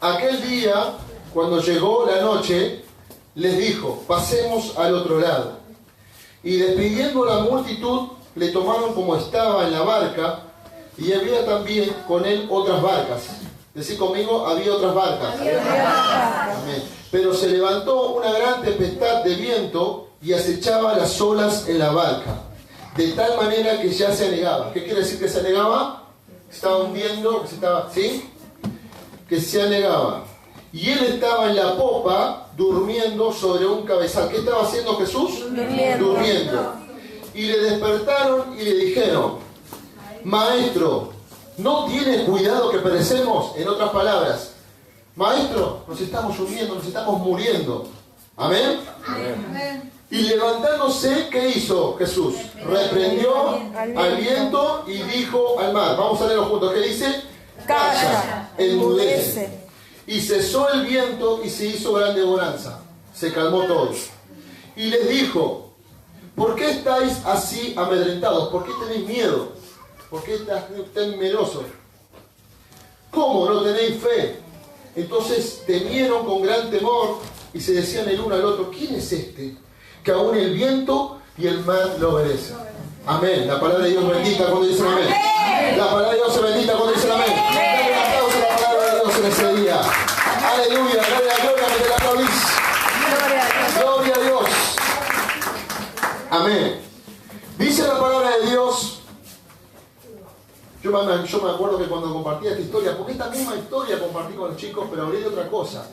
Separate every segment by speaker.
Speaker 1: Aquel día, cuando llegó la noche, les dijo, pasemos al otro lado. Y despidiendo la multitud, le tomaron como estaba en la barca, y había también con él otras barcas. Decí conmigo, había otras barcas. Amén. Pero se levantó una gran tempestad de viento y acechaba las olas en la barca, de tal manera que ya se anegaba. ¿Qué quiere decir que se anegaba? Se estaba hundiendo, que se estaba, ¿sí? Que se anegaba. Y él estaba en la popa durmiendo sobre un cabezal. ¿Qué estaba haciendo Jesús? Durmiendo. Y le despertaron y le dijeron, Maestro, ¿no tienes cuidado que perecemos? En otras palabras, Maestro, nos estamos hundiendo, nos estamos muriendo. ¿Amén? Amén. Y levantándose, ¿qué hizo Jesús? Reprendió al viento y dijo al mar. Vamos a leerlo juntos. ¿Qué dice? Calla, enmudece. Y cesó el viento y se hizo grande bonanza. Se calmó todo. Y les dijo, ¿por qué estáis así amedrentados? ¿Por qué tenéis miedo? ¿Por qué estáis temerosos? ¿Cómo no tenéis fe? Entonces temieron con gran temor y se decían el uno al otro, ¿quién es este? Que aún el viento y el mar lo obedecen. Amén. La palabra de Dios bendita cuando dicen amén. La palabra de Dios se bendita cuando dicen amén. Dale un aplauso a la palabra de Dios en ese día. Aleluya. Dale la gloria que te la aplaudís. Gloria a Dios. Amén. Dice la palabra de Dios. Yo me acuerdo que cuando compartí esta historia, porque esta misma historia compartí con los chicos, pero hablé de otra cosa.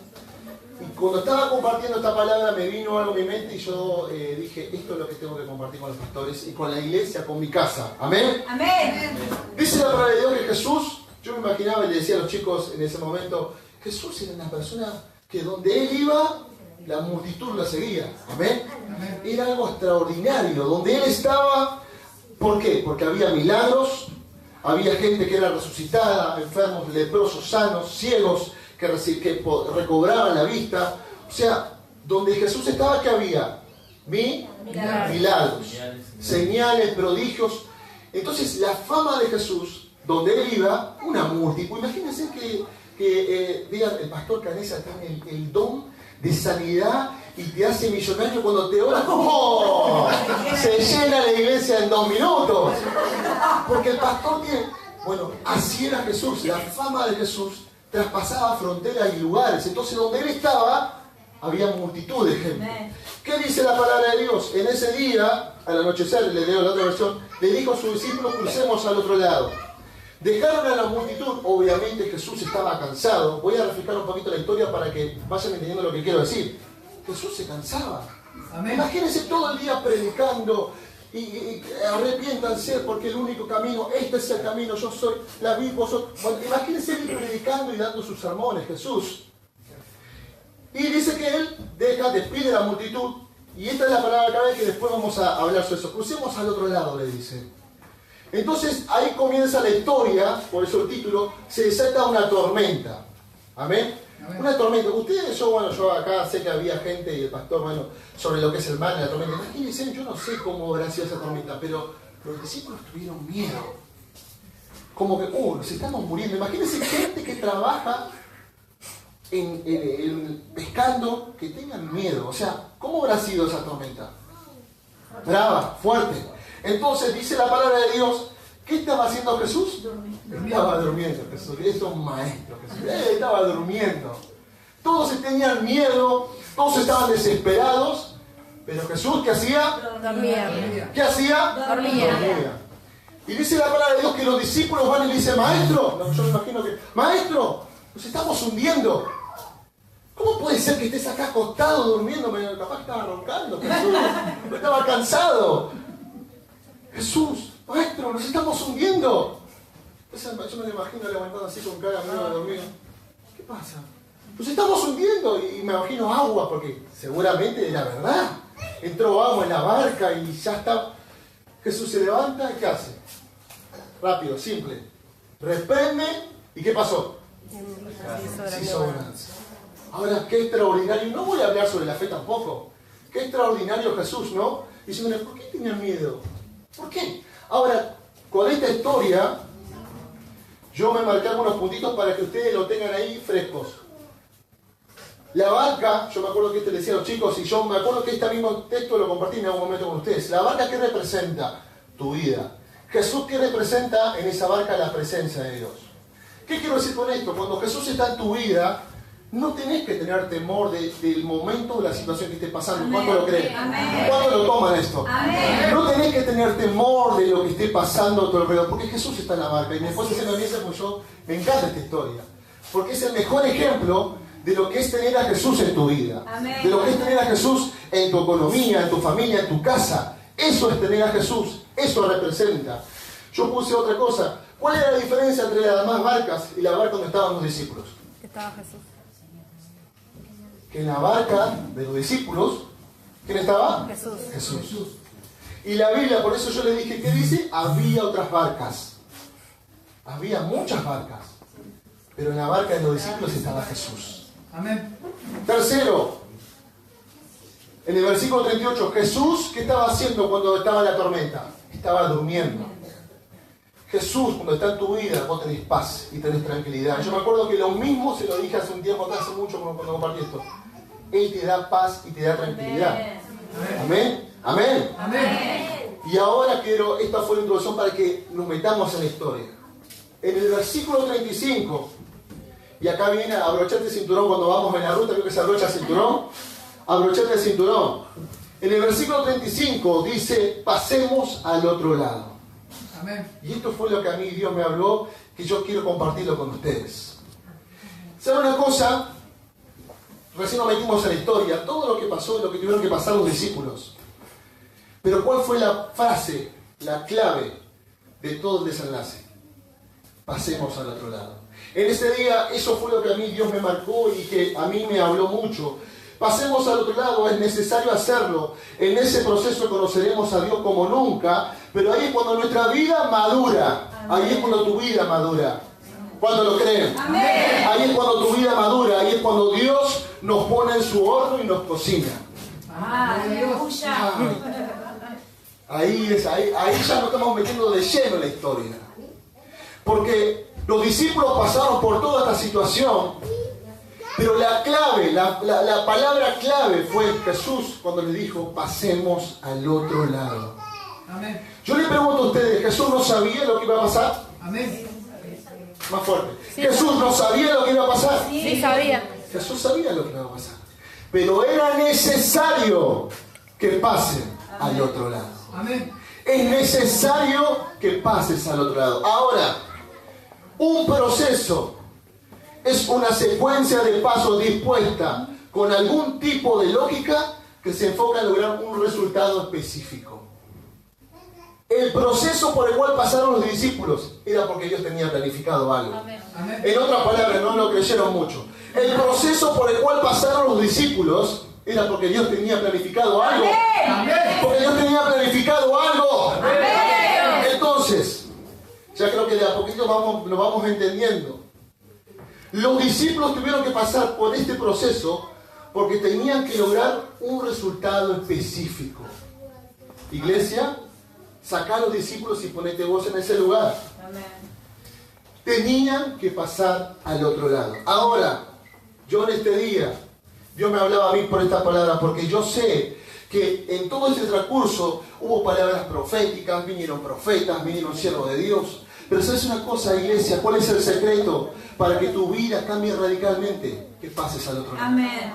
Speaker 1: Y cuando estaba compartiendo esta palabra me vino algo en mi mente y yo dije, esto es lo que tengo que compartir con los pastores y con la iglesia, con mi casa. ¿Amén? Amén. Dice la palabra de Dios que Jesús, yo me imaginaba y le decía a los chicos en ese momento, Jesús era una persona que donde Él iba, la multitud la seguía. ¿Amén? Era algo extraordinario. Donde Él estaba, ¿por qué? Porque había milagros, había gente que era resucitada, enfermos, leprosos, sanos, ciegos, que recobraban la vista. O sea, donde Jesús estaba, ¿qué había? Milagros, señales, prodigios. Entonces, la fama de Jesús, donde Él iba, una multitud. Imagínense que digan, el pastor Canesa tiene el don de sanidad y te hace millonario cuando te ora. ¡Oh! Se llena la iglesia en 2 minutos. Porque el pastor tiene... Bueno, así era Jesús. La fama de Jesús traspasaba fronteras y lugares. Entonces, donde Él estaba, había multitud de gente. ¿Qué dice la palabra de Dios? En ese día, al anochecer, le leo la otra versión, le dijo a sus discípulos, crucemos al otro lado. Dejaron a la multitud. Obviamente Jesús estaba cansado. Voy a refrescar un poquito la historia para que vayan entendiendo lo que quiero decir. Jesús se cansaba. Amén. Imagínense todo el día predicando y arrepiéntanse porque el único camino, este es el camino, yo soy la vida, vosotros. Bueno, imagínense él predicando y dando sus sermones, Jesús. Y dice que él despide a la multitud. Y esta es la palabra clave que después vamos a hablar sobre eso. Crucemos al otro lado, le dice. Entonces ahí comienza la historia, por eso el título, se desata una tormenta. Amén. Una tormenta. Ustedes, yo acá sé que había gente y el pastor, sobre lo que es el mar y la tormenta. Imagínense, yo no sé cómo habrá sido esa tormenta, pero los discípulos tuvieron miedo. Como que, nos estamos muriendo. Imagínense gente que trabaja en pescando, que tengan miedo. O sea, ¿cómo habrá sido esa tormenta? Brava, fuerte. Entonces, dice la palabra de Dios, ¿qué estaba haciendo Jesús? Estaba durmiendo Jesús. Es un maestro Jesús. Estaba durmiendo. Todos tenían miedo, todos estaban desesperados, pero Jesús, ¿qué hacía? Dormía. ¿Qué hacía? Dormía. Y dice la palabra de Dios que los discípulos van y le dicen, Maestro, yo me imagino que, Maestro, nos estamos hundiendo. ¿Cómo puede ser que estés acá acostado durmiendo? Capaz que estaba roncando, Jesús. Estaba cansado. Jesús, Maestro, nos estamos hundiendo. Yo me lo imagino levantando así con cara medio dormido. ¿Qué pasa? Nos estamos hundiendo. Y me imagino agua, porque seguramente era verdad. Entró agua en la barca y ya está. Jesús se levanta y ¿qué hace? Rápido, simple. Reprende. ¿Y qué pasó? Se hizo bonanza. Ahora, qué extraordinario. No voy a hablar sobre la fe tampoco. Qué extraordinario Jesús, ¿no? Y diciéndole, ¿por qué tenían miedo? ¿Por qué? Ahora, con esta historia, Yo me marqué algunos puntitos para que ustedes lo tengan ahí frescos. La barca, yo me acuerdo que le decía a los chicos, y yo me acuerdo que este mismo texto lo compartí en algún momento con ustedes. La barca, ¿qué representa? Tu vida. Jesús, ¿qué representa en esa barca? La presencia de Dios. ¿Qué quiero decir con esto? Cuando Jesús está en tu vida, no tenés que tener temor del momento o la situación que esté pasando. ¿Cuánto lo creen? ¿Cuánto lo toman esto? Amén. No tenés que tener temor de lo que esté pasando a tu alrededor, porque Jesús está en la barca. Y después se me piensa, pues yo me encanta esta historia, porque es el mejor ejemplo de lo que es tener a Jesús en tu vida. Amén. De lo que es tener a Jesús en tu economía, en tu familia, en tu casa. Eso es tener a Jesús. Eso representa. Yo puse otra cosa. ¿Cuál era la diferencia entre las demás barcas y la barca donde estaban los discípulos?
Speaker 2: Que estaba Jesús.
Speaker 1: Que en la barca de los discípulos, ¿quién estaba?
Speaker 2: Jesús.
Speaker 1: Jesús. Y la Biblia, por eso yo le dije, ¿qué dice? Había otras barcas. Había muchas barcas. Pero en la barca de los discípulos estaba Jesús.
Speaker 3: Amén.
Speaker 1: Tercero, en el versículo 38, Jesús, ¿qué estaba haciendo cuando estaba en la tormenta? Estaba durmiendo. Jesús, cuando está en tu vida, vos tenés paz y tenés tranquilidad. Yo me acuerdo que lo mismo se lo dije hace un tiempo atrás, hace mucho cuando compartí esto. Él te da paz y te da tranquilidad. Amén. Amén. Amén. Y ahora esta fue la introducción para que nos metamos en la historia. En el versículo 35, y acá viene a abrocharte el cinturón cuando vamos en la ruta, creo que se abrocha el cinturón. Abrochate el cinturón. En el versículo 35 dice, pasemos al otro lado.
Speaker 3: Amén.
Speaker 1: Y esto fue lo que a mí Dios me habló, que yo quiero compartirlo con ustedes. ¿Saben una cosa? Recién nos metimos en la historia, todo lo que pasó y lo que tuvieron que pasar los discípulos. Pero ¿cuál fue la frase, la clave de todo el desenlace? Pasemos al otro lado. En ese día, eso fue lo que a mí Dios me marcó y que a mí me habló mucho. Pasemos al otro lado, es necesario hacerlo. En ese proceso conoceremos a Dios como nunca, pero ahí es cuando nuestra vida madura. Ahí es cuando tu vida madura. ¿Cuándo lo creen? Amén. Ahí es cuando tu vida madura, ahí es cuando Dios nos pone en su horno y nos cocina.
Speaker 2: Aleluya.
Speaker 1: Ahí ya nos estamos metiendo de lleno en la historia. Porque los discípulos pasaron por toda esta situación. Pero la clave, la palabra clave fue Jesús cuando le dijo, pasemos al otro lado.
Speaker 3: Amén.
Speaker 1: Yo le pregunto a ustedes, ¿Jesús no sabía lo que iba a pasar?
Speaker 3: Amén.
Speaker 1: Más fuerte.
Speaker 2: Sí,
Speaker 1: ¿Jesús no sabía lo que iba a pasar?
Speaker 2: Sí, sabía.
Speaker 1: Jesús sabía lo que iba a pasar. Pero era necesario que pasen al otro lado.
Speaker 3: Amén.
Speaker 1: Es necesario que pases al otro lado. Ahora, un proceso es una secuencia de pasos dispuesta con algún tipo de lógica que se enfoca en lograr un resultado específico. El proceso por el cual pasaron los discípulos era porque Dios tenía planificado algo.
Speaker 2: Amén.
Speaker 1: En otras palabras, no lo creyeron mucho. El proceso por el cual pasaron los discípulos era porque Dios tenía planificado algo.
Speaker 3: Amén.
Speaker 1: Porque Dios tenía planificado algo.
Speaker 2: Amén.
Speaker 1: Entonces, ya creo que de a poquito nos vamos entendiendo. Los discípulos tuvieron que pasar por este proceso porque tenían que lograr un resultado específico. Iglesia, sacá a los discípulos y ponete vos en ese lugar.
Speaker 2: Amén.
Speaker 1: Tenían que pasar al otro lado. Ahora, yo en este día, Dios me hablaba a mí por estas palabras porque yo sé que en todo ese transcurso hubo palabras proféticas, vinieron profetas, vinieron siervos de Dios. Pero ¿sabes una cosa, iglesia? ¿Cuál es el secreto para que tu vida cambie radicalmente? Que pases al otro lado.
Speaker 2: Amén.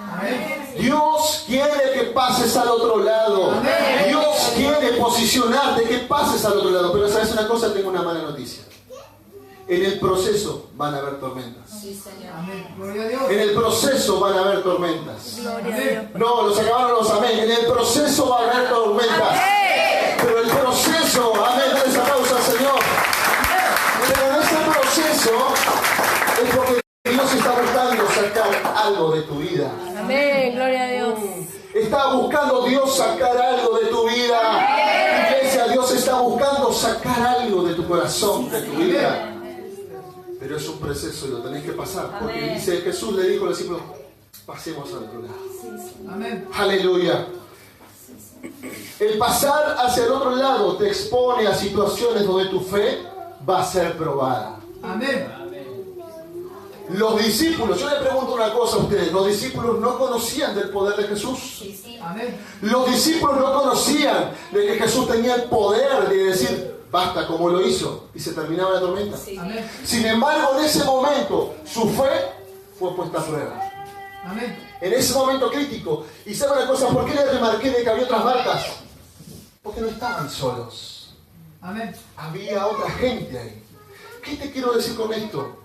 Speaker 1: Dios quiere que pases al otro lado.
Speaker 3: Amén.
Speaker 1: Dios quiere posicionarte, que pases al otro lado. Pero ¿sabes una cosa? Tengo una mala noticia. En el proceso van a haber tormentas.
Speaker 2: Sí, Señor.
Speaker 3: Amén. Gloria a Dios.
Speaker 1: En el proceso van a haber tormentas.
Speaker 2: Gloria a Dios.
Speaker 1: No, los acabaron los amén. En el proceso va a haber tormentas. Pero el proceso, amén, dale aplausos al Señor. Pero en ese proceso es porque Dios está buscando sacar algo de tu vida.
Speaker 2: Amén. Gloria a Dios.
Speaker 1: Está buscando Dios sacar algo de tu vida. Iglesia, Dios está buscando sacar algo de tu corazón, de tu vida. Pero es un proceso y lo tenés que pasar. Porque dice Jesús le dijo a los discípulos, pasemos al otro lado.
Speaker 3: Amén.
Speaker 1: Aleluya. El pasar hacia el otro lado te expone a situaciones donde tu fe va a ser probada.
Speaker 3: Amén.
Speaker 1: Los discípulos, yo le pregunto una cosa a ustedes, los discípulos no conocían del poder de Jesús.
Speaker 3: Amén.
Speaker 1: Los discípulos no conocían de que Jesús tenía el poder de decir, basta, como lo hizo, y se terminaba la tormenta.
Speaker 3: Amén.
Speaker 1: Sin embargo, en ese momento, su fe fue puesta a prueba.
Speaker 3: Amén.
Speaker 1: En ese momento crítico. Y sabe una cosa, ¿por qué le remarqué de que había otras barcas? Porque no estaban solos.
Speaker 3: Amén.
Speaker 1: Había otra gente ahí. ¿Qué te quiero decir con esto?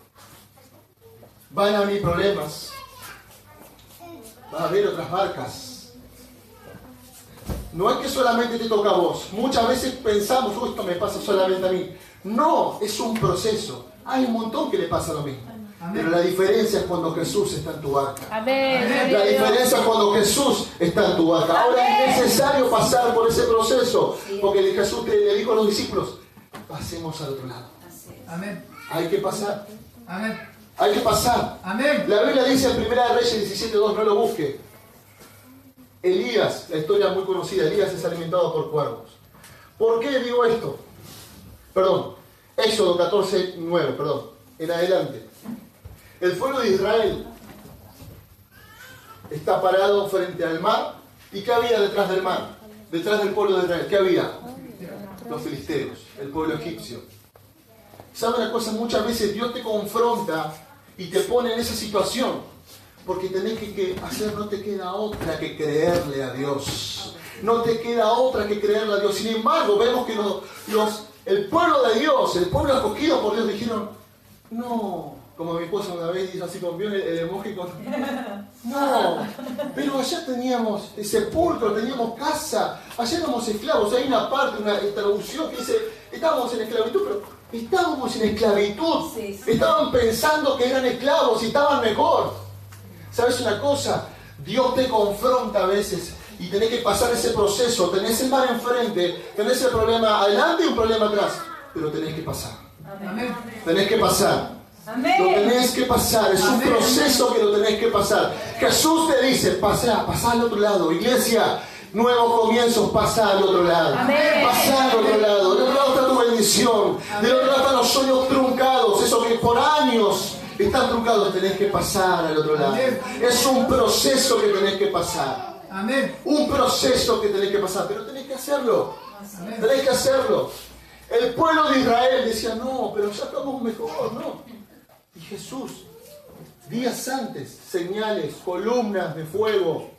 Speaker 1: Van a venir problemas. Va a haber otras barcas. No es que solamente te toca a vos. Muchas veces pensamos, esto me pasa solamente a mí. No, es un proceso. Hay un montón que le pasa lo mismo.
Speaker 3: Amén.
Speaker 1: Pero la diferencia es cuando Jesús está en tu barca.
Speaker 2: Amén.
Speaker 1: La diferencia es cuando Jesús está en tu barca. Ahora es necesario pasar por ese proceso. Porque Jesús le dijo a los discípulos, pasemos al otro lado.
Speaker 3: Amén.
Speaker 1: Hay que pasar.
Speaker 3: Amén.
Speaker 1: Hay que pasar.
Speaker 3: Amén.
Speaker 1: La Biblia dice en 1 Reyes 17:2, no lo busque. Elías, la historia muy conocida, Elías es alimentado por cuervos. ¿Por qué digo esto? Perdón, Éxodo 14:9, en adelante. El pueblo de Israel está parado frente al mar. ¿Y qué había detrás del mar? Detrás del pueblo de Israel, ¿qué había? Los filisteos, el pueblo egipcio. ¿Sabe una cosa? Muchas veces Dios te confronta y te pone en esa situación porque tenés que hacer, no te queda otra que creerle a Dios. No te queda otra que creerle a Dios. Sin embargo, vemos que el pueblo de Dios, el pueblo escogido por Dios, dijeron, no, como mi esposa una vez dijo así, como vio el emoji con... No, pero allá teníamos sepulcro, teníamos casa, allá éramos esclavos. Hay una parte, una traducción que dice, estábamos en esclavitud, pero estábamos en esclavitud. Estaban pensando que eran esclavos y estaban mejor. ¿Sabes una cosa? Dios te confronta a veces y tenés que pasar ese proceso. Tenés el mar enfrente, tenés el problema adelante y un problema atrás, pero tenés que pasar.
Speaker 3: Amén.
Speaker 1: Tenés que pasar. Lo tenés que pasar, es un proceso que lo tenés que pasar. Jesús te dice, pasá al otro lado. Iglesia, nuevos comienzos, pasá al otro lado. Pasá al otro lado. Del otro lado está tu bendición. Del otro lado están los sueños truncados, esos que por años están truncados. Tenés que pasar al otro lado. Es un proceso que tenés que pasar.
Speaker 3: Amén.
Speaker 1: Un proceso que tenés que pasar, pero tenés que hacerlo.
Speaker 3: Amén.
Speaker 1: Tenés que hacerlo. El pueblo de Israel decía, no, pero ya estamos mejor, no. Y Jesús, días antes, señales, columnas de fuego,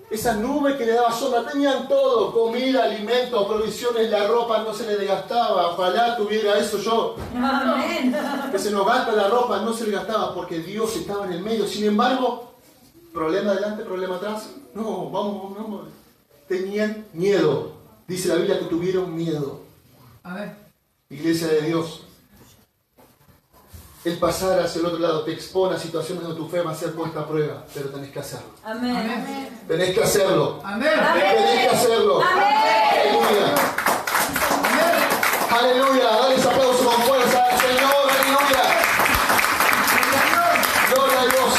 Speaker 1: esa nube que le daba sombra, tenían todo, comida, alimentos, provisiones, la ropa no se le desgastaba. Ojalá tuviera eso yo.
Speaker 2: Amén.
Speaker 1: Que se nos gasta la ropa, no se le gastaba porque Dios estaba en el medio. Sin embargo, problema adelante, problema atrás. No, vamos. Tenían miedo. Dice la Biblia que tuvieron miedo.
Speaker 3: Amén.
Speaker 1: Iglesia de Dios. El pasar hacia el otro lado te expone a situaciones donde tu fe va a ser puesta a prueba, pero tenés que hacerlo.
Speaker 2: Amén.
Speaker 1: Tenés que hacerlo.
Speaker 3: Amén.
Speaker 1: Tenés que hacerlo. Aleluya. Aleluya. Dale ese aplauso con fuerza al Señor. Aleluya. Gloria a Dios.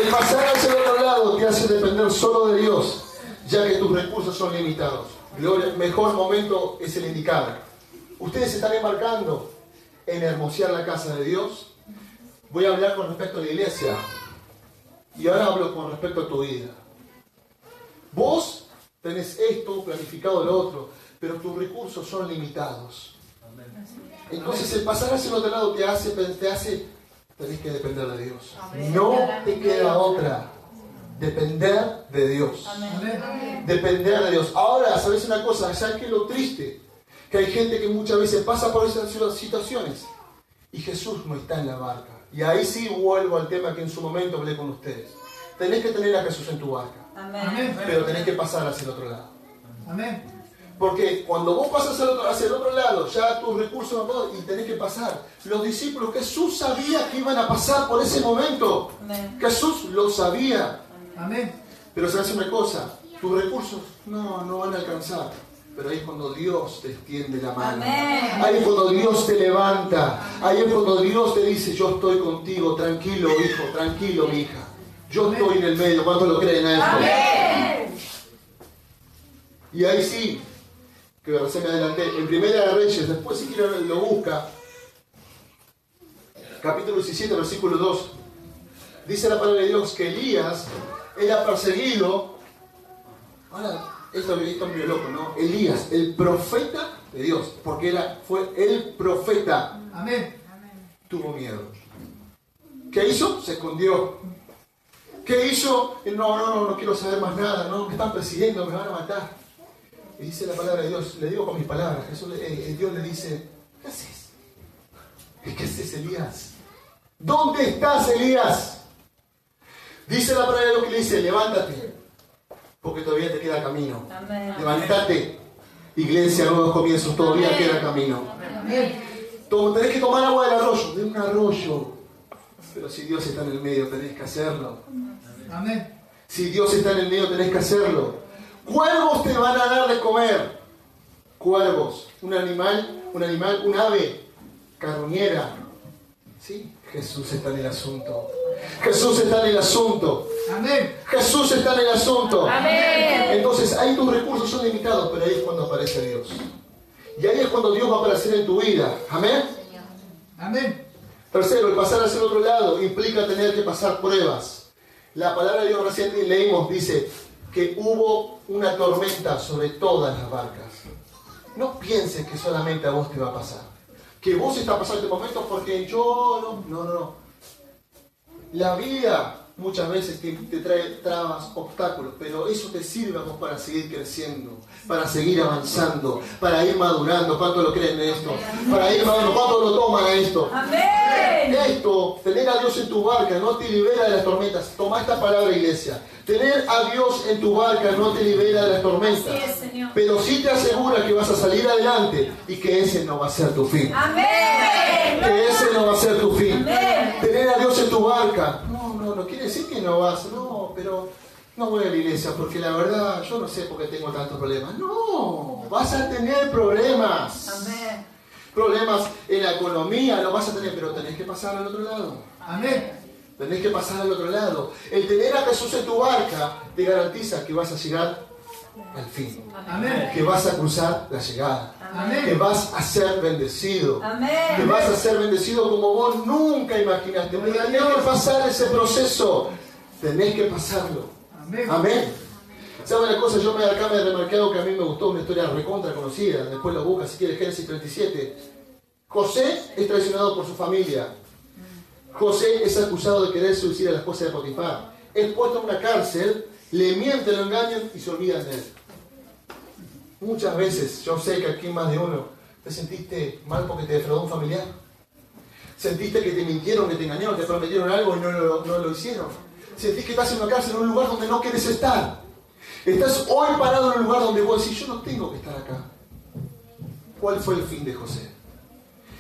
Speaker 1: El pasar hacia el otro lado te hace depender solo de Dios, ya que tus recursos son limitados. Gloria, el mejor momento es el indicado. Ustedes se están embarcando en hermosear la casa de Dios. Voy a hablar con respecto a la iglesia. Y ahora hablo con respecto a tu vida. Vos tenés esto, planificado lo otro, pero tus recursos son limitados. Entonces el pasar hacia el otro lado te hace tenés que depender de Dios. No te queda otra. Depender de Dios.
Speaker 3: Amén.
Speaker 1: Depender de Dios. Ahora, ¿sabes una cosa? ¿Sabes qué es lo triste? Que hay gente que muchas veces pasa por esas situaciones y Jesús no está en la barca. Y ahí sí vuelvo al tema que en su momento hablé con ustedes. Tenés que tener a Jesús en tu barca,
Speaker 3: Amén.
Speaker 1: pero tenés que pasar hacia el otro lado.
Speaker 3: Amén.
Speaker 1: Porque cuando vos pasas hacia el otro lado, ya tus recursos no, y tenés que pasar. Los discípulos, Jesús sabía que iban a pasar por ese momento. Jesús lo sabía.
Speaker 3: Amén.
Speaker 1: Pero sabes una cosa, tus recursos no van a alcanzar. Pero ahí es cuando Dios te extiende la mano.
Speaker 2: Amén.
Speaker 1: Ahí es cuando Dios te levanta. Ahí es cuando Dios te dice, yo estoy contigo, tranquilo hijo, tranquilo mi hija. Yo estoy en el medio. ¿Cuántos lo creen a esto?
Speaker 2: Amén.
Speaker 1: Y ahí sí, que recién me adelanté, en Primera de Reyes, después si quiere lo busca, capítulo 17, versículo 2, dice la palabra de Dios que Elías era perseguido. Ahora, esto es medio loco, ¿no? Elías, el profeta de Dios, porque fue el profeta.
Speaker 3: Amén.
Speaker 1: Tuvo miedo. ¿Qué hizo? Se escondió. ¿Qué hizo? No quiero saber más nada, no, me están persiguiendo, me van a matar. Y dice la palabra de Dios, le digo con mis palabras, Dios le dice, ¿qué haces? ¿Qué haces, Elías? ¿Dónde estás, Elías? Dice la palabra de Dios que le dice, levántate, porque todavía te queda camino.
Speaker 2: Amén.
Speaker 1: Levántate, iglesia, nuevos comienzos, todavía queda camino.
Speaker 3: Amén.
Speaker 1: Tenés que tomar agua del arroyo, de un arroyo. Pero si Dios está en el medio, tenés que hacerlo.
Speaker 3: Amén.
Speaker 1: Si Dios está en el medio, tenés que hacerlo. Cuervos te van a dar de comer. Cuervos. Un animal, un ave carroñera. Sí, Jesús está en el asunto. Jesús está en el asunto.
Speaker 3: Amén.
Speaker 1: Jesús está en el asunto.
Speaker 2: Amén.
Speaker 1: Entonces, ahí tus recursos son limitados, pero ahí es cuando aparece Dios. Y ahí es cuando Dios va a aparecer en tu vida. Amén.
Speaker 3: Amén.
Speaker 1: Tercero, el pasar hacia el otro lado implica tener que pasar pruebas. La palabra de Dios recién leímos, dice que hubo una tormenta sobre todas las barcas. No pienses que solamente a vos te va a pasar. Que vos estás pasando este momento porque yo no. La vida muchas veces te trae trabas, obstáculos, pero eso te sirve a vos para seguir creciendo, para seguir avanzando, para ir madurando. ¿Cuánto lo creen en esto? Para ir madurando. ¿Cuánto lo toman a esto?
Speaker 2: Amén.
Speaker 1: Esto, tener a Dios en tu barca no te libera de las tormentas. Toma esta palabra, iglesia. Tener a Dios en tu barca no te libera de las tormentas.
Speaker 2: Así es, Señor.
Speaker 1: Pero sí te asegura que vas a salir adelante y que ese no va a ser tu fin.
Speaker 2: Amén.
Speaker 1: Que ese no va a ser tu fin.
Speaker 2: Amén.
Speaker 1: Tener a Dios en tu barca. No quiere decir que no vas. No, pero no voy a la iglesia porque la verdad yo no sé por qué tengo tantos problemas. No, vas a tener problemas.
Speaker 2: Amén.
Speaker 1: Problemas en la economía, lo vas a tener, pero tenés que pasar al otro lado.
Speaker 3: Amén.
Speaker 1: Tenés que pasar al otro lado. El tener a Jesús en tu barca te garantiza que vas a llegar al fin.
Speaker 3: Amén.
Speaker 1: Que vas a cruzar la llegada.
Speaker 3: Amén.
Speaker 1: Que vas a ser bendecido.
Speaker 2: Amén.
Speaker 1: Que vas a ser bendecido como vos nunca imaginaste. Pero tenés que pasar ese proceso. Tenés que pasarlo.
Speaker 3: Amén.
Speaker 1: Amén. ¿Saben una cosa? Yo acá me he remarcado que a mí me gustó una historia recontra conocida. Después lo busca si quiere, Génesis 37. José es traicionado por su familia. José es acusado de querer seducir a la esposa de Potifar. Es puesto en una cárcel, le mienten, lo engañan y se olvidan de él. Muchas veces, yo sé que aquí más de uno, ¿te sentiste mal porque te defraudó un familiar? ¿Sentiste que te mintieron, que te engañaron, te prometieron algo y no lo hicieron? ¿Sentís que estás en una cárcel, en un lugar donde no quieres estar? Estás hoy parado en un lugar donde vos decís, yo no tengo que estar acá. ¿Cuál fue el fin de José?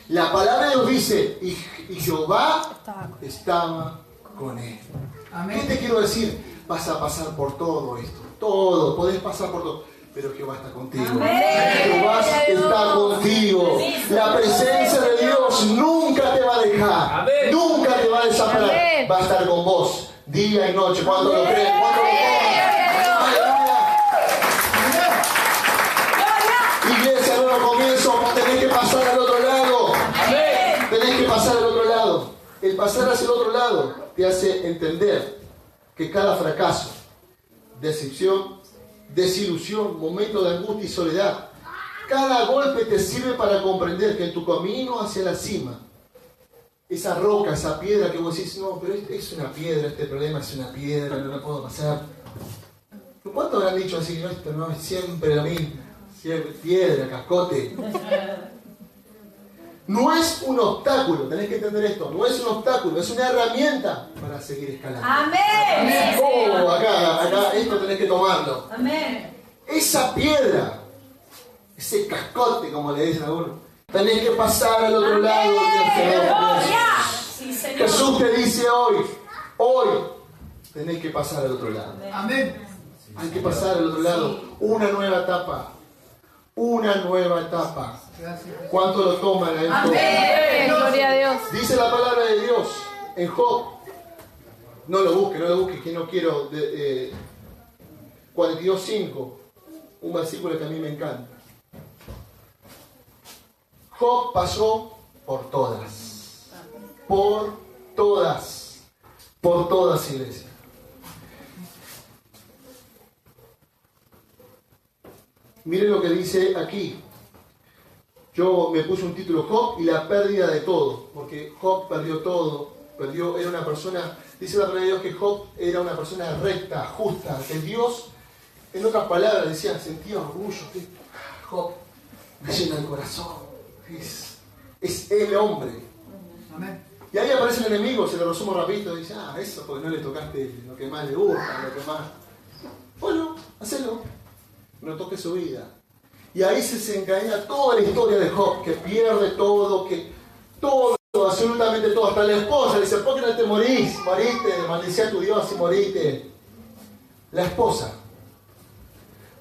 Speaker 1: La palabra de Dios dice, y Jehová estaba con él.
Speaker 3: Amén.
Speaker 1: ¿Qué te quiero decir? Vas a pasar por todo esto. Todo, podés pasar por todo. Pero Jehová está contigo.
Speaker 2: Amén.
Speaker 1: Jehová está contigo. La presencia de Dios nunca te va a dejar.
Speaker 4: Amén.
Speaker 1: Nunca te va a desamparar.
Speaker 2: Amén.
Speaker 1: Va a estar con vos día y noche. ¿Cuánto lo creen? ¿Cuánto lo toman? Iglesia, nuevo comienzo. Tenés que pasar al otro lado. Tenés que pasar al otro lado. El pasar hacia el otro lado te hace entender que cada fracaso, decepción, desilusión, momento de angustia y soledad, cada golpe te sirve para comprender que en tu camino hacia la cima, esa roca, esa piedra que vos decís, no, pero es una piedra, este problema es una piedra, no la puedo pasar. ¿Cuántos habrán dicho así? No, esto no es siempre lo mismo, siempre piedra, cascote. No es un obstáculo, tenés que entender esto, no es un obstáculo, es una herramienta para seguir escalando.
Speaker 2: Amén.
Speaker 1: Oh, acá, esto tenés que tomarlo.
Speaker 2: Amén.
Speaker 1: Esa piedra, ese cascote, como le dicen a uno, tenés que pasar al otro lado.
Speaker 2: Gloria. Sí, Señor.
Speaker 1: Jesús te dice hoy, tenés que pasar al otro lado.
Speaker 3: Amén.
Speaker 1: Hay que pasar al otro lado. Una nueva etapa. Una nueva etapa.
Speaker 3: Gracias.
Speaker 1: ¿Cuánto lo toman a esto?
Speaker 2: Amén. Gloria a Dios.
Speaker 1: Dice la palabra de Dios en Job. No lo busque, que no quiero. 42:5. Un versículo que a mí me encanta. Job pasó por todas. Por todas. Por todas, iglesia. Miren lo que dice aquí. Yo me puse un título, Job y la pérdida de todo. Porque Job perdió todo. Era una persona, dice la palabra de Dios que Job era una persona recta, justa. Que Dios, en otras palabras, decía, sentía orgullo. Job me llena el corazón. Es el hombre.
Speaker 3: Amén.
Speaker 1: Y ahí aparece el enemigo, se lo resumo rapidito, y dice, eso porque no le tocaste lo que más le gusta, lo que más... Bueno, hacelo. No toque su vida. Y ahí se desencadena toda la historia de Job, que pierde todo, que todo, absolutamente todo. Hasta la esposa le dice, ¿por qué no te morís? Moriste, maldecía a tu Dios y moriste. La esposa.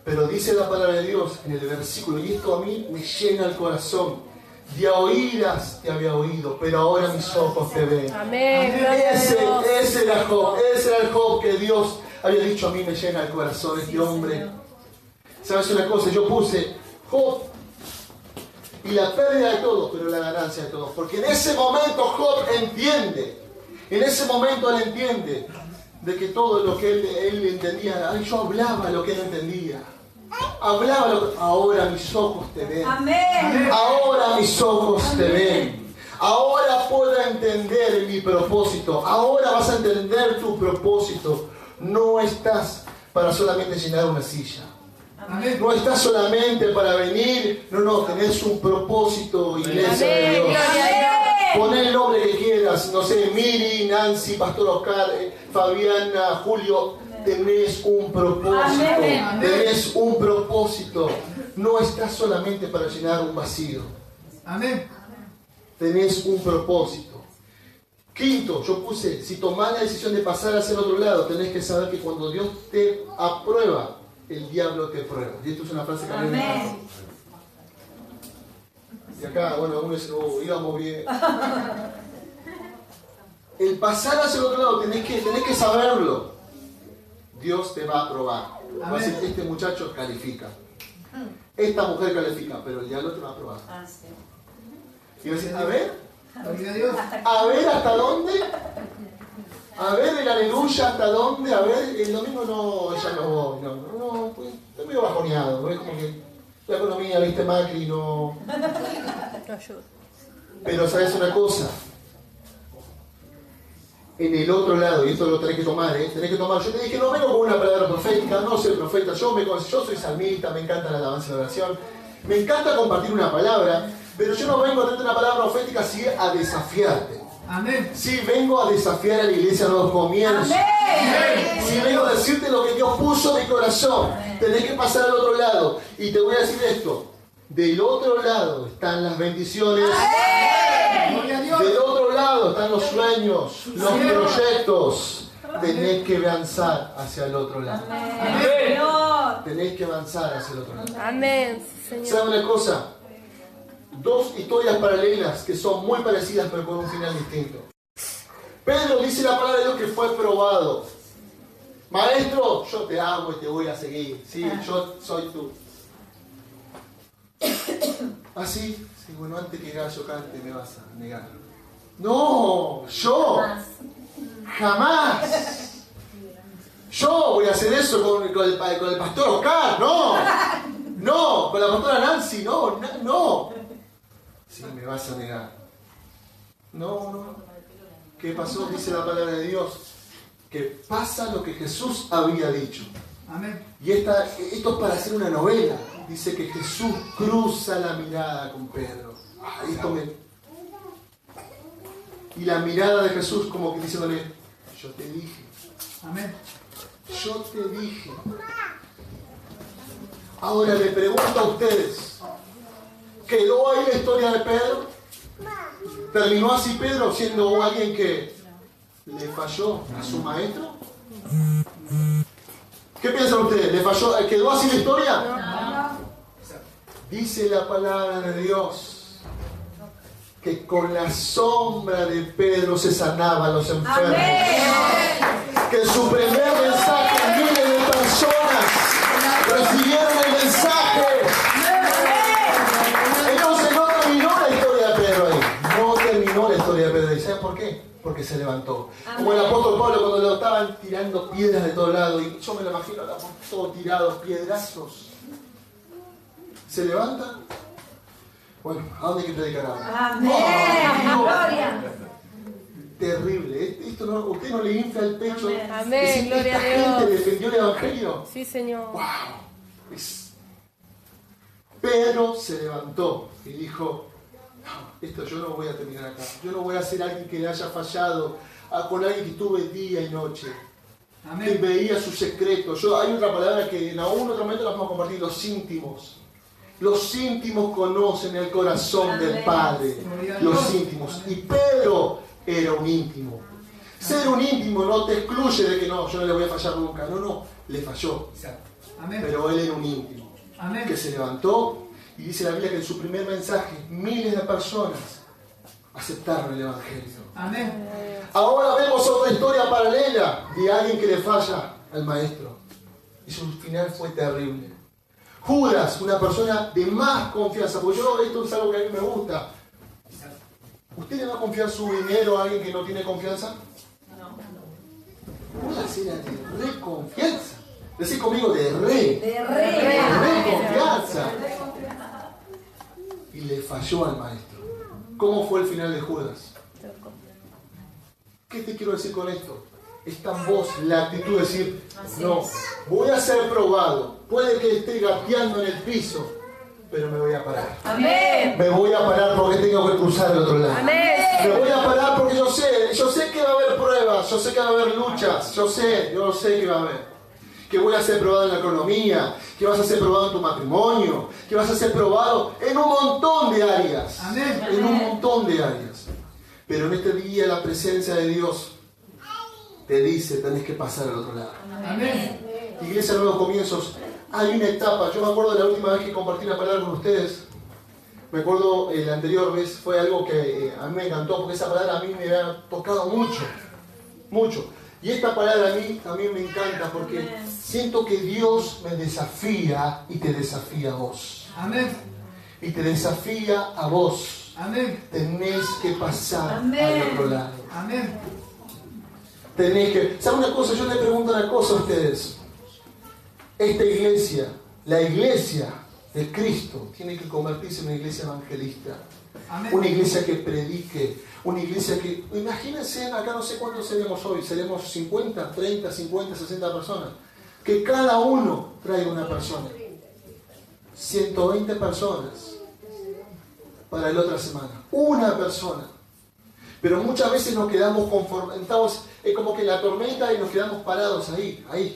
Speaker 1: Pero dice la palabra de Dios en el versículo, y esto a mí me llena el corazón. De oídas te había oído, pero ahora mis ojos te ven.
Speaker 2: Amén.
Speaker 1: Ese era Job, ese era el Job que Dios había dicho, a mí me llena el corazón este hombre. ¿Sabes una cosa? Yo puse Job y la pérdida de todo, pero la ganancia de todo. Porque en ese momento Job entiende, en ese momento él entiende de que todo lo que él entendía, yo hablaba lo que él entendía. Hablaba lo que... Ahora mis ojos te ven.
Speaker 2: Amén.
Speaker 1: Ahora mis ojos te ven. Ahora puedo entender mi propósito. Ahora vas a entender tu propósito. No estás para solamente llenar una silla.
Speaker 3: Amén.
Speaker 1: No estás solamente para venir. No, tenés un propósito, iglesia de Dios. Pon el nombre que quieras. No sé, Miri, Nancy, Pastor Oscar, Fabiana, Julio. Tenés un propósito.
Speaker 2: Amén.
Speaker 1: Tenés un propósito. No estás solamente para llenar un vacío.
Speaker 3: Amén.
Speaker 1: Tenés un propósito. Quinto, yo puse, si tomás la decisión de pasar hacia el otro lado, tenés que saber que cuando Dios te aprueba, el diablo te prueba. Y esto es una frase que a mí me encanta. Y acá, bueno, uno dice, íbamos bien. El pasar hacia el otro lado, tenés que saberlo. Dios te va a probar. Va a decir, este muchacho califica. Esta mujer califica, pero el diablo te va a probar. Y va a decir, a ver hasta dónde. A ver el aleluya hasta dónde. A ver, el domingo no, ya no voy. No, pues, estoy medio bajoneado. ¿Ves? Como que la economía, viste, Macri, no. Pero sabes una cosa. En el otro lado, y esto lo tenés que tomar, tenés que tomar. Yo te dije, no vengo con una palabra profética, no soy profeta, yo soy salmista, me encanta la alabanza y la oración, me encanta compartir una palabra, pero yo no vengo a darte una palabra profética, sí a desafiarte.
Speaker 3: Amén.
Speaker 1: Sí vengo a desafiar a la iglesia a nuevos comienzos.
Speaker 2: Amén.
Speaker 1: Sí vengo a decirte lo que Dios puso en mi corazón. Tenés que pasar al otro lado. Y te voy a decir esto, del otro lado están las bendiciones.
Speaker 3: Gloria a Dios.
Speaker 1: Del otro lado están los sueños, los proyectos. Tenés que avanzar hacia el otro lado.
Speaker 2: Amén.
Speaker 1: Tenés que avanzar hacia el otro lado.
Speaker 2: Amén, Señor.
Speaker 1: ¿Saben una cosa? Dos historias paralelas que son muy parecidas pero con un final distinto. Pedro dice la palabra de Dios que fue probado. Maestro, yo te amo y te voy a seguir. Sí, yo soy tú. Así, sí, bueno, antes que gallo cante me vas a negar. No, yo jamás. Yo voy a hacer eso con el pastor Oscar, no, con la pastora Nancy, no. Sí, me vas a negar. No. ¿Qué pasó? Dice la palabra de Dios. Que pasa lo que Jesús había dicho.
Speaker 3: Amén.
Speaker 1: Y esto es para hacer una novela. Dice que Jesús cruza la mirada con Pedro. Y la mirada de Jesús como que diciéndole, yo te dije.
Speaker 3: Amén.
Speaker 1: Yo te dije. Ahora le pregunto a ustedes, ¿quedó ahí la historia de Pedro? ¿Terminó así Pedro siendo alguien que le falló a su maestro? ¿Qué piensan ustedes? ¿Le falló? ¿Quedó así la historia?
Speaker 2: No.
Speaker 1: Dice la palabra de Dios que con la sombra de Pedro se sanaban los enfermos. Que su primer mensaje, miles de personas recibieron el mensaje. Entonces no terminó la porque se levantó. Como el apóstol Pablo cuando lo estaban tirando piedras de todos lados, y yo me lo imagino todo tirado, piedrazos. ¿Se levanta? Bueno, ¿a dónde hay que predicar ahora?
Speaker 2: Amén. Gloria.
Speaker 1: Terrible. Esto no, ¿usted no le infla el pecho?
Speaker 2: Amén.
Speaker 1: Decir,
Speaker 2: Gloria
Speaker 1: ¿esta
Speaker 2: a Dios.
Speaker 1: gente defendió el Evangelio?
Speaker 2: Sí, Señor.
Speaker 1: ¡Wow! Pedro se levantó y dijo, no, esto yo no voy a terminar acá. Yo no voy a ser alguien que le haya fallado con alguien que estuve día y noche. Que
Speaker 3: Amén.
Speaker 1: veía sus secretos. Hay otra palabra que en algún otro momento la vamos a compartir, los íntimos. Los íntimos conocen el corazón del Padre. Los íntimos. Y Pedro era un íntimo. Ser un íntimo no te excluye de que no, yo no le voy a fallar nunca. No, no, le falló.
Speaker 3: Amén.
Speaker 1: Pero él era un íntimo.
Speaker 3: Amén.
Speaker 1: Que se levantó y dice la Biblia que en su primer mensaje miles de personas aceptaron el Evangelio.
Speaker 3: Amén.
Speaker 1: Ahora vemos otra historia paralela de alguien que le falla al maestro. Y su final fue terrible. Judas, una persona de más confianza, porque esto es algo que a mí me gusta. ¿Usted le va a confiar su dinero a alguien que no tiene confianza? No. Judas era de re confianza. Decí conmigo de re confianza. Y le falló al maestro. ¿Cómo fue el final de Judas? ¿Qué te quiero decir con esto? Está en vos la actitud de decir, no, voy a ser probado. Puede que esté gateando en el piso, pero me voy a parar.
Speaker 2: Amén.
Speaker 1: Me voy a parar porque tengo que cruzar el otro lado.
Speaker 2: Amén.
Speaker 1: Me voy a parar porque yo sé que va a haber pruebas, yo sé que va a haber luchas, yo sé que va a haber. Que voy a ser probado en la economía, que vas a ser probado en tu matrimonio, que vas a ser probado en un montón de áreas.
Speaker 3: Amén.
Speaker 1: En un montón de áreas. Pero en este día la presencia de Dios te dice, tenés que pasar al otro lado.
Speaker 3: Amén.
Speaker 1: Iglesia Nuevos Comienzos, hay una etapa. Yo me acuerdo de la última vez que compartí una palabra con ustedes. Me acuerdo la anterior vez, fue algo que a mí me encantó, porque esa palabra a mí me ha tocado mucho, mucho. Y esta palabra a mí también me encanta, porque siento que Dios me desafía y te desafía a vos.
Speaker 3: Amén.
Speaker 1: Y te desafía a vos.
Speaker 3: Amén.
Speaker 1: Tenés que pasar
Speaker 2: Amén.
Speaker 1: al otro lado.
Speaker 3: Amén.
Speaker 1: Tenés que... ¿Saben una cosa? Yo les pregunto una cosa a ustedes. Esta iglesia, la iglesia de Cristo, tiene que convertirse en una iglesia evangelista.
Speaker 3: Amén.
Speaker 1: Una iglesia que predique. Una iglesia que... Imagínense, acá no sé cuántos seremos hoy. Seremos 50, 30, 50, 60 personas. Que cada uno traiga una persona. 120 personas para la otra semana. Una persona. Pero muchas veces nos quedamos conformados, es como que la tormenta y nos quedamos parados ahí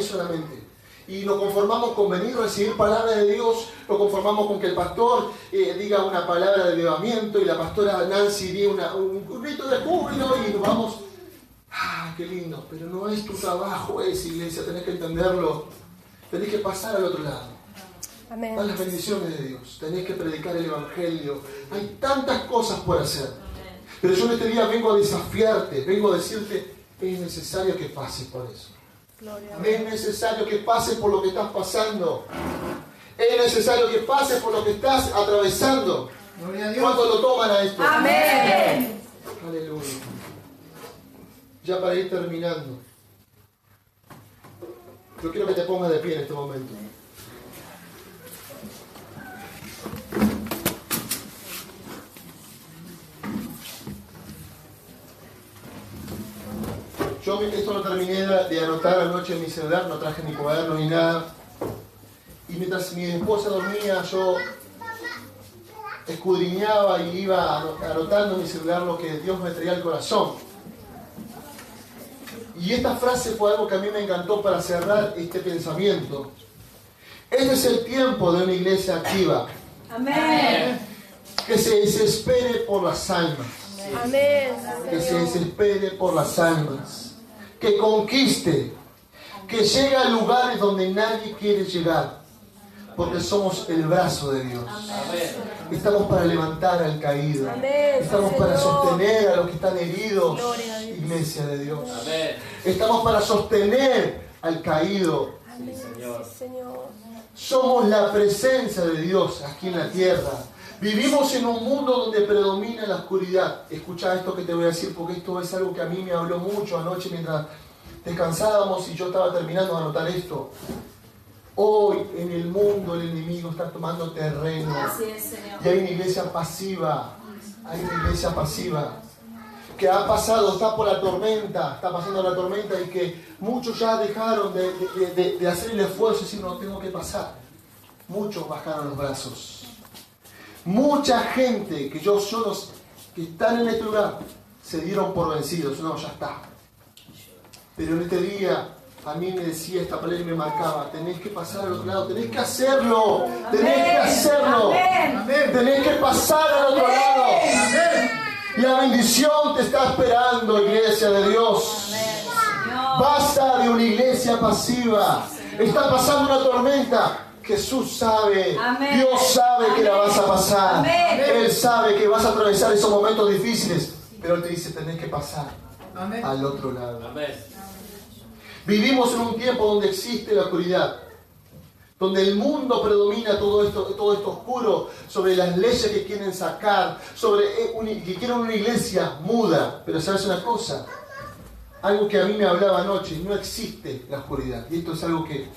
Speaker 1: solamente. Y nos conformamos con venir a recibir palabra de Dios, nos conformamos con que el pastor diga una palabra de avivamiento y la pastora Nancy diga un grito de júbilo y nos vamos, qué lindo, pero no es tu trabajo, iglesia, tenés que entenderlo, tenés que pasar al otro lado.
Speaker 2: Amén.
Speaker 1: Dan las bendiciones de Dios, tenés que predicar el Evangelio, hay tantas cosas por hacer. Pero yo en este día vengo a desafiarte, vengo a decirte, es necesario que pases por eso. Es necesario que pases por lo que estás pasando. Es necesario que pases por lo que estás atravesando.
Speaker 3: Gloria a Dios.
Speaker 1: ¿Cuántos lo toman a esto?
Speaker 2: Amén.
Speaker 1: Aleluya. Ya para ir terminando, yo quiero que te pongas de pie en este momento. Yo esto lo terminé de anotar anoche en mi celular, no traje mi cuaderno ni nada. Y mientras mi esposa dormía, yo escudriñaba y iba anotando en mi celular lo que Dios me traía al corazón. Y esta frase fue algo que a mí me encantó para cerrar este pensamiento. Este es el tiempo de una iglesia activa.
Speaker 2: Amén.
Speaker 1: Que se desespere por las almas.
Speaker 2: Amén.
Speaker 1: Que se desespere por las almas. Que conquiste, que llegue a lugares donde nadie quiere llegar, porque somos el brazo de Dios. Estamos para levantar al caído, estamos para sostener a los que están heridos, iglesia de Dios. Estamos para sostener al caído. Somos la presencia de Dios aquí en la tierra. Vivimos en un mundo donde predomina la oscuridad. Escucha esto que te voy a decir, porque esto es algo que a mí me habló mucho anoche mientras descansábamos y yo estaba terminando de anotar esto. Hoy en el mundo el enemigo está tomando terreno.
Speaker 4: Así es, Señor.
Speaker 1: Y hay una iglesia pasiva. Hay una iglesia pasiva que ha pasado, está por la tormenta, está pasando la tormenta y que muchos ya dejaron de hacer el esfuerzo y decir, no, tengo que pasar. Muchos bajaron los brazos. Mucha gente que que están en este lugar se dieron por vencidos. No, ya está. Pero en este día a mí me decía esta palabra y me marcaba, tenés que pasar al otro lado, tenés que hacerlo, tenés que hacerlo, tenés que pasar al otro lado. La bendición te está esperando, iglesia de Dios. Basta de una iglesia pasiva. Está pasando una tormenta. Jesús sabe, Dios sabe que la vas a pasar. Él sabe que vas a atravesar esos momentos difíciles, pero Él te dice, tenés que pasar al otro lado. Vivimos en un tiempo donde existe la oscuridad, donde el mundo predomina todo esto oscuro, sobre las leyes que quieren sacar, que quieren una iglesia muda. Pero sabes una cosa, algo que a mí me hablaba anoche, no existe la oscuridad, y esto es algo que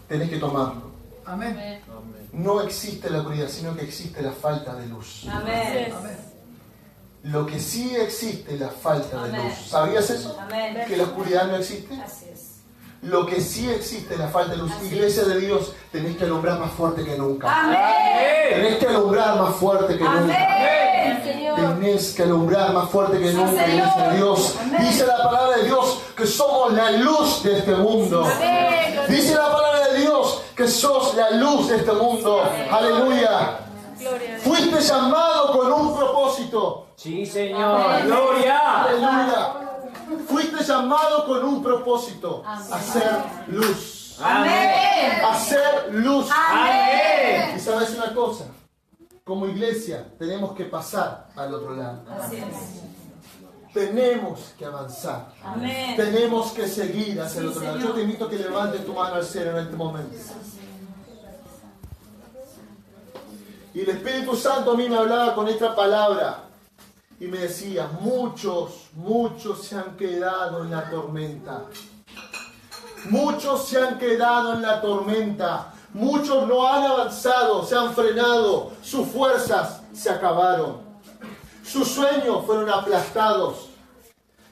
Speaker 1: tenés que tomarlo.
Speaker 3: Amén.
Speaker 1: No existe la oscuridad, sino que existe la falta de luz.
Speaker 4: Amén.
Speaker 1: Lo que sí existe es la falta de luz. ¿Sabías eso?
Speaker 4: Amén.
Speaker 1: Que la oscuridad no existe.
Speaker 4: Así es.
Speaker 1: Lo que sí existe es la falta de luz. Iglesia de Dios, tenés que alumbrar más fuerte que nunca.
Speaker 4: Amén.
Speaker 1: Tenés que alumbrar más fuerte que nunca.
Speaker 4: Amén.
Speaker 2: Señor.
Speaker 1: Tenés que alumbrar más fuerte que nunca, iglesia de Dios. Dice la palabra de Dios que somos la luz de este mundo. Dice la palabra de Dios que sos la luz de este mundo. Aleluya.
Speaker 2: Gloria a Dios.
Speaker 1: Fuiste llamado con un propósito.
Speaker 5: Sí, Señor. Gloria.
Speaker 1: Aleluya. Fuiste llamado con un propósito. Hacer luz.
Speaker 4: Amén.
Speaker 1: Hacer luz.
Speaker 4: Amén.
Speaker 1: Y sabes una cosa, como iglesia tenemos que pasar al otro lado.
Speaker 4: Así es.
Speaker 1: Tenemos que avanzar.
Speaker 4: Amén.
Speaker 1: Tenemos que seguir hacia el otro lado. Yo te invito a que levantes tu mano al cielo en este momento. Y el Espíritu Santo a mí me hablaba con esta palabra y me decía, muchos se han quedado en la tormenta. Muchos se han quedado en la tormenta. Muchos no han avanzado, se han frenado. Sus fuerzas se acabaron. Sus sueños fueron aplastados.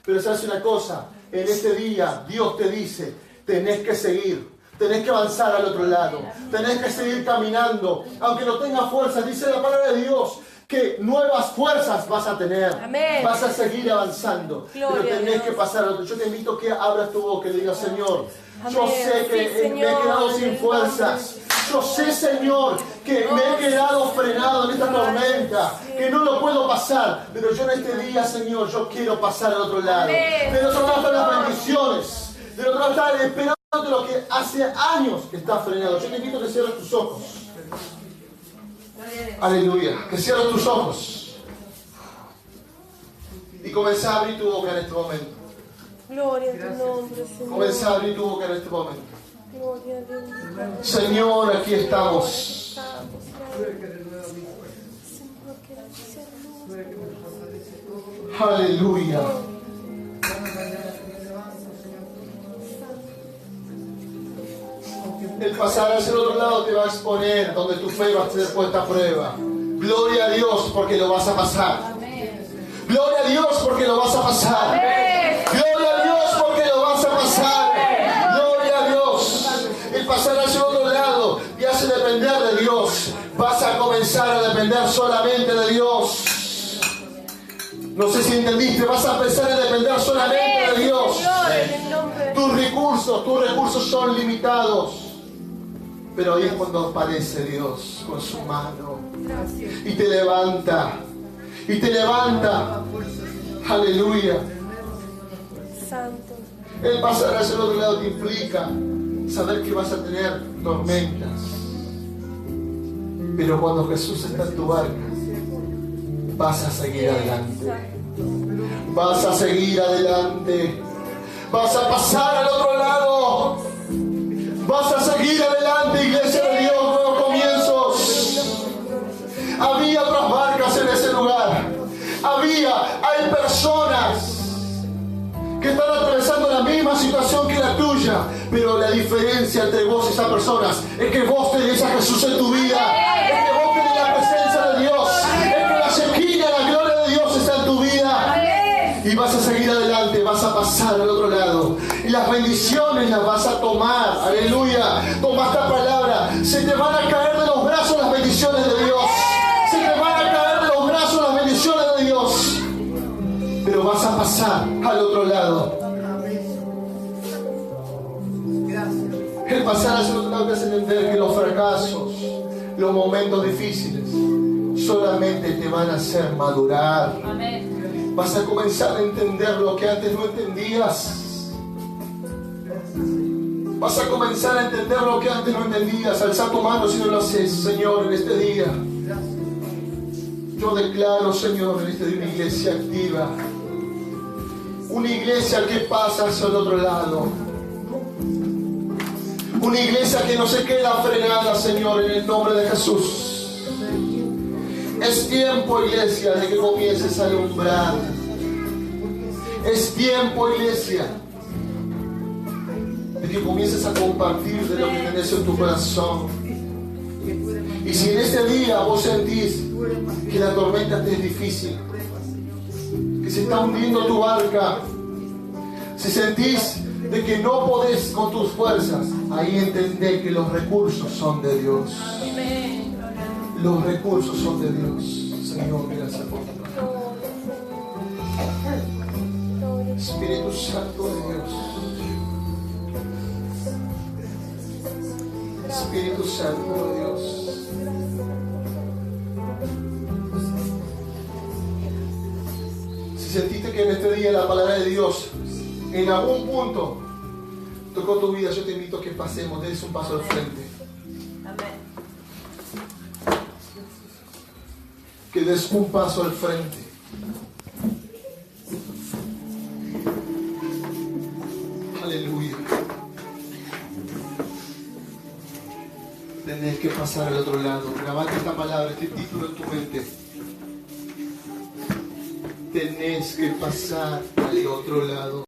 Speaker 1: Pero sabes una cosa, en este día Dios te dice, tenés que seguir. Tenés que avanzar al otro lado. Tenés que seguir caminando. Aunque no tengas fuerzas, dice la palabra de Dios, que nuevas fuerzas vas a tener.
Speaker 2: Amén.
Speaker 1: Vas a seguir avanzando.
Speaker 2: Gloria
Speaker 1: pero
Speaker 2: a
Speaker 1: tenés
Speaker 2: Dios.
Speaker 1: que pasar al otro. Yo te invito a que abras tu boca y le digas, Señor, yo
Speaker 2: Amén.
Speaker 1: sé que
Speaker 2: Sí,
Speaker 1: me he
Speaker 2: Señor,
Speaker 1: quedado
Speaker 2: en
Speaker 1: sin
Speaker 2: el
Speaker 1: fuerzas. Yo sé, Señor, que me he quedado frenado en esta tormenta, que no lo puedo pasar. Pero yo en este día, Señor, yo quiero pasar al otro lado.
Speaker 2: Amén.
Speaker 1: Del otro lado están las bendiciones. Del otro lado están esperando lo que hace años que está frenado. Yo te invito a que cierres tus ojos. Aleluya. Que cierres tus ojos. Y comenzá a abrir tu boca en este momento.
Speaker 2: Gloria a tu nombre, Señor.
Speaker 1: Comenzá a abrir tu boca en este momento.
Speaker 2: Gloria a Dios.
Speaker 1: Señor, aquí estamos.
Speaker 2: Estamos, Señor, queremos ser luz.
Speaker 1: Aleluya. El pasar hacia el otro lado te va a exponer donde tu fe va a ser puesta a prueba. Gloria a Dios porque lo vas a pasar. Gloria a Dios porque lo vas a pasar. Gloria a Dios porque lo vas a pasar. Gloria a Dios. El pasar hacia el otro lado te hace depender de Dios. Vas a comenzar a depender solamente de Dios. No sé si entendiste, vas a empezar a depender solamente de Dios.
Speaker 2: Señor, en el nombre de
Speaker 1: Tus recursos son limitados. Pero ahí es cuando aparece Dios con su mano y te levanta. Y te levanta. Aleluya.
Speaker 2: Santo.
Speaker 1: El pasar hacia el otro lado te implica saber que vas a tener tormentas. Pero cuando Jesús está en tu barca, vas a seguir adelante. Vas a seguir adelante. Vas a pasar al otro lado. Vas a seguir adelante, iglesia de Dios, nuevos comienzos. Había Hay personas que están atravesando la misma situación que la tuya, pero la diferencia entre vos y esas personas es que vos tenés a Jesús en tu vida, es que vos tenés la presencia de Dios, es que la Shekinah, la gloria de Dios está en tu vida. Y vas a seguir adelante, vas a pasar al otro lado. Y las bendiciones las vas a tomar. Aleluya. Toma esta palabra. Se te van a caer de los brazos las bendiciones de Dios. Se te van a caer de los brazos las bendiciones de Dios. Pero vas a pasar al otro lado.
Speaker 3: Gracias.
Speaker 1: El pasar al otro lado te hace entender que los fracasos, los momentos difíciles, solamente te van a hacer madurar.
Speaker 4: Amén.
Speaker 1: Vas a comenzar a entender lo que antes no entendías. Vas a comenzar a entender lo que antes no entendías. Alza tu mano si no lo haces, Señor, en este día. Yo declaro, Señor, en este día una iglesia activa. Una iglesia que pasa hacia el otro lado. Una iglesia que no se queda frenada, Señor, en el nombre de Jesús. Es tiempo, iglesia, de que comiences a alumbrar. Es tiempo, iglesia, de que comiences a compartir de lo que tenés en tu corazón. Y si en este día vos sentís que la tormenta te es difícil, que se está hundiendo tu barca, si sentís de que no podés con tus fuerzas, ahí entendé que los recursos son de Dios. Los recursos son de Dios. Señor, gracias por tu palabra. Espíritu Santo de Dios. Espíritu Santo de Dios. Si sentiste que en este día la palabra de Dios en algún punto tocó tu vida, yo te invito a que pasemos, des un paso al frente. Que des un paso al frente. Aleluya. Tenés que pasar al otro lado. Grabate esta palabra, este título en tu mente. Tenés que pasar al otro lado.